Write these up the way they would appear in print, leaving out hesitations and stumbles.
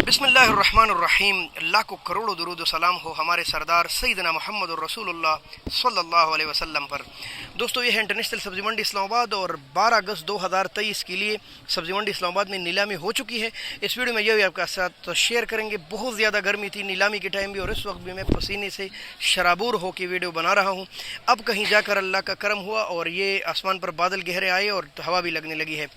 बिस्मिल्लाहिर्रहमानिर्रहीम। लाखों करोड़ों दुरूद सलाम हो हमारे सरदार सैयदना मोहम्मद रसूलुल्लाह सल्लल्लाहु अलैहि वसल्लम पर। दोस्तों, ये है इंटरनेशनल सब्ज़ी मंडी इस्लामाबाद और 12 अगस्त 2023 के लिए सब्ज़ी मंडी इस्लामाबाद में नीलामी हो चुकी है। इस वीडियो में ये भी आपके साथ शेयर करेंगे। बहुत ज़्यादा गर्मी थी नीलामी के टाइम भी, और इस वक्त भी मैं पसीने से शराबूर होकर वीडियो बना रहा हूँ। अब कहीं जाकर अल्लाह का करम हुआ और ये आसमान पर बादल गहरे आए और हवा भी लगने लगी है।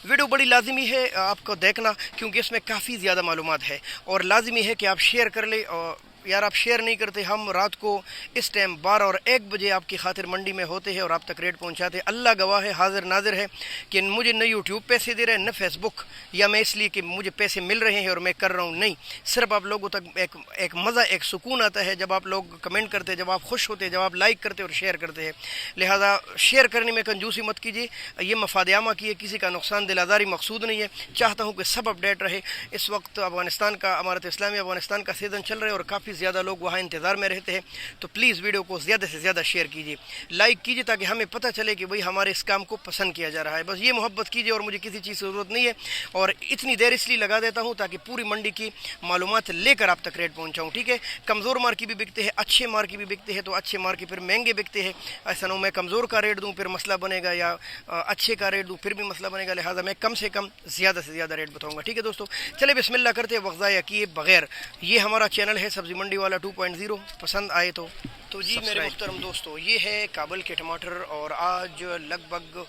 वीडियो बड़ी लाजिमी है आपको देखना, क्योंकि इसमें काफ़ी ज़्यादा मालूमात है और लाजिमी है कि आप शेयर कर ले। और यार, आप शेयर नहीं करते। हम रात को इस टाइम 12 और 1 बजे आपकी खातिर मंडी में होते हैं और आप तक रेट पहुंचाते हैं। अल्लाह गवाह है, हाजिर नाजिर है कि मुझे न यूट्यूब पैसे दे रहे हैं न फेसबुक, या मैं इसलिए कि मुझे पैसे मिल रहे हैं और मैं कर रहा हूँ। नहीं, सिर्फ आप लोगों तक एक मज़ा, एक सुकून आता है जब आप लोग कमेंट करते हैं, जब आप खुश होते हैं, जब आप लाइक करते हैं और शेयर करते हैं। लिहाजा शेयर करने में कंजूसी मत कीजिए। ये मफाद आमा की है, किसी का नुकसान दिलादारी मकसूद नहीं है। चाहता हूँ कि सब अपडेट रहे। इस वक्त अफगानिस्तान का, अमारत इस्लामी अफगानिस्तान का सीज़न चल रहा है और काफ़ी ज़्यादा लोग वहाँ इंतज़ार में रहते हैं। तो प्लीज़ वीडियो को ज़्यादा से ज़्यादा शेयर कीजिए, लाइक कीजिए, ताकि हमें पता चले कि भाई हमारे इस काम को पसंद किया जा रहा है। बस ये मोहब्बत कीजिए और मुझे किसी चीज़ की ज़रूरत नहीं है। और इतनी देर इसलिए लगा देता हूँ ताकि पूरी मंडी की मालूमात लेकर आप तक रेट पहुँचाऊँ। ठीक है, कमज़ोर मार की भी बिकते हैं, अच्छे मार की भी बिकते हैं। तो अच्छे मार के फिर महंगे बिकते हैं। ऐसा ना हो मैं कमज़ोर का रेट दूँ फिर मसला बनेगा, या अच्छे का रेट दूँ फिर भी मसला बनेगा। लिहाजा मैं कम से कम ज़्यादा से ज़्यादा रेट बताऊँगा। ठीक है दोस्तों, चले बिस्मिल्लाह करते हैं वक्त ज़ाया किए बगैर। ये हमारा चैनल है सब्ज़ी मंडी वाला 2.0। पसंद आए तो जी मेरे मुहतरम दोस्तों, ये है काबुल के टमाटर और आज लगभग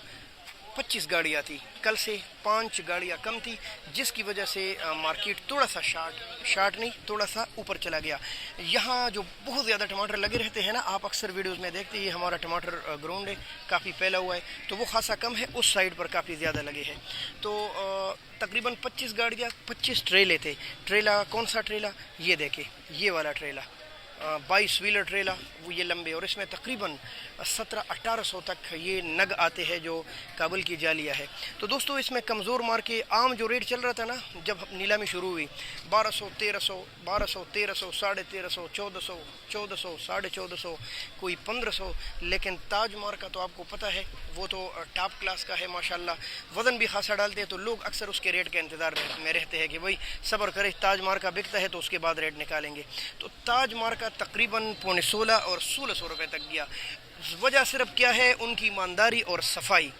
25 गाड़ियाँ थी। कल से 5 गाड़ियाँ कम थी, जिसकी वजह से मार्केट थोड़ा सा शार्ट नहीं, थोड़ा सा ऊपर चला गया। यहाँ जो बहुत ज़्यादा टमाटर लगे रहते हैं ना, आप अक्सर वीडियोस में देखते हैं। ये हमारा टमाटर ग्राउंड है, काफ़ी फैला हुआ है, तो वो खासा कम है। उस साइड पर काफ़ी ज़्यादा लगे हैं। तो तकरीबन 25 गाड़ियाँ, 25 ट्रेले थे। ट्रेला कौन सा ट्रेला, ये देखे, ये वाला ट्रेला 22 व्हीलर ट्रेला, वो ये लंबे, और इसमें तकरीबन 1700-1800 तक ये नग आते हैं जो काबुल की जालिया है। तो दोस्तों, इसमें कमज़ोर मार के आम जो रेट चल रहा था ना, जब नीलामी शुरू हुई 1200, 1300, 1200, 1300, 1350, 1400, 1400, 1450, कोई 1500। लेकिन ताज मार का तो आपको पता है, वो तो टॉप क्लास का है माशाल्लाह। वज़न भी खासा डालते हैं, तो लोग अक्सर उसके रेट के इंतज़ार में रहते हैं कि भाई सब्र करे, ताज मार का बिकता है तो उसके बाद रेट निकालेंगे। तो ताज मार का तकरीबन 16.5 और 1600 रुपये तक गया। वजह सिर्फ क्या है, उनकी ईमानदारी और सफाई।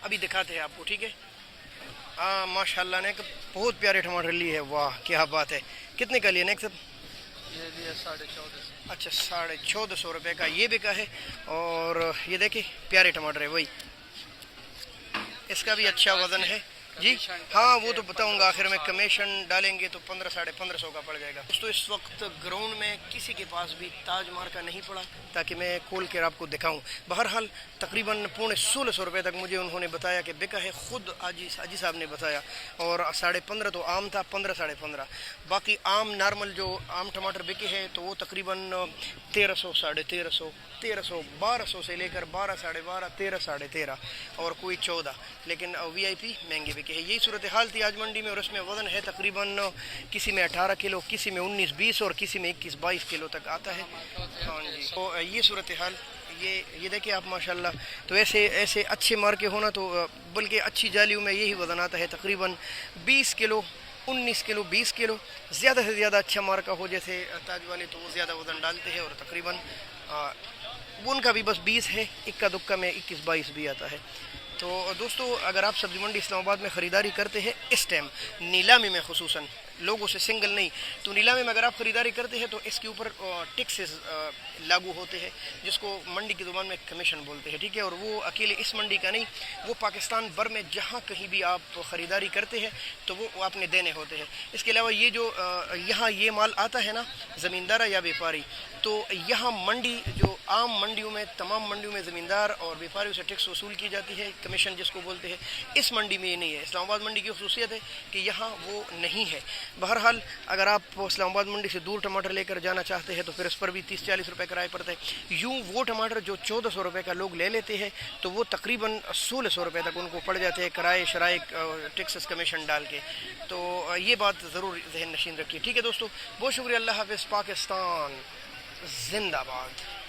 अभी दिखाते हैं आपको। ठीक है, माशाल्लाह ने बहुत प्यारे टमाटर लिए है। वाह क्या बात है। कितने का लिए नेक्स्ट? ये लिए 1450। अच्छा, 1450 रुपये का ये बिका है। और ये देखिए प्यारे टमाटर है वही, इसका भी अच्छा वज़न है जी। हाँ, वो तो बताऊंगा आखिर में। कमीशन डालेंगे तो 1500-1550 का पड़ जाएगा। दोस्तों, इस वक्त ग्राउंड में किसी के पास भी ताज मार का नहीं पड़ा, ताकि मैं खोल कर आपको दिखाऊं। बहरहाल तकरीबन 1650 रुपये तक मुझे उन्होंने बताया कि बिका है। ख़ुद हाजी साहब ने बताया। और 15.5 तो आम था, 15-15.5 बाकी आम नॉर्मल जो आम टमाटर बिके हैं, तो वो तकरीबन 1300, 1350, 1300, 1200 से लेकर 12, 12.5, 13, 13.5 और कोई 14। लेकिन VIP महंगे बिके हैं। यही सूरत हाल थी आज मंडी में। और इसमें वज़न है तकरीबन किसी में 18 किलो, किसी में 19-20 और किसी में 21-22 किलो तक आता है। हाँ जी, तो ये सूरत हाल। ये देखिए आप माशाल्लाह। तो ऐसे अच्छे मार के होना, तो बल्कि अच्छी जालियों में यही वज़न आता है तकरीबन 20 किलो, 19 किलो, 20 किलो। ज़्यादा से ज़्यादा अच्छा मार का हो जैसे ताज वाले, तो वो ज़्यादा वज़न डालते हैं। और तकरीबन उनका भी बस 20 है, इक्का दुक्का में 21-22 भी आता है। तो दोस्तों, अगर आप सब्ज़ी मंडी इस्लामाबाद में ख़रीदारी करते हैं इस टाइम नीलामी में, खुसूसन लोगों से सिंगल नहीं, तो नीलामी में अगर आप ख़रीदारी करते हैं तो इसके ऊपर टैक्सेस लागू होते हैं, जिसको मंडी की ज़ुबान में कमीशन बोलते हैं। ठीक है, और वो अकेले इस मंडी का नहीं, वो पाकिस्तान भर में जहाँ कहीं भी आप ख़रीदारी करते हैं तो वो आपने देने होते हैं। इसके अलावा ये जो यहाँ ये माल आता है ना, ज़मींदार या व्यापारी, तो यहाँ मंडी जो आम मंडियों में, तमाम मंडियों में ज़मींदार और व्यापारियों से टैक्स वसूल की जाती है, कमीशन जिसको बोलते हैं। इस मंडी में ये नहीं है। इस्लामाबाद मंडी की खसूसियत है कि यहाँ वो नहीं है। बहरहाल, अगर आप इस्लामाबाद मंडी से दूर टमाटर लेकर जाना चाहते हैं तो फिर इस पर भी 30-40 रुपये किराए पड़ते हैं। यूँ वो टमाटर जो 1400 रुपये का लोग ले लेते हैं, तो वो तकरीबन 1600 रुपये तक उनको पड़ जाते हैं, किराए शराए टैक्सेस कमीशन डाल के। तो ये बात ज़रूर ज़हन नशीन रखिए। ठीक है दोस्तों, बहुत शुक्रिया। अल्लाह हाफ़िज़। पाकिस्तान जिंदाबाद।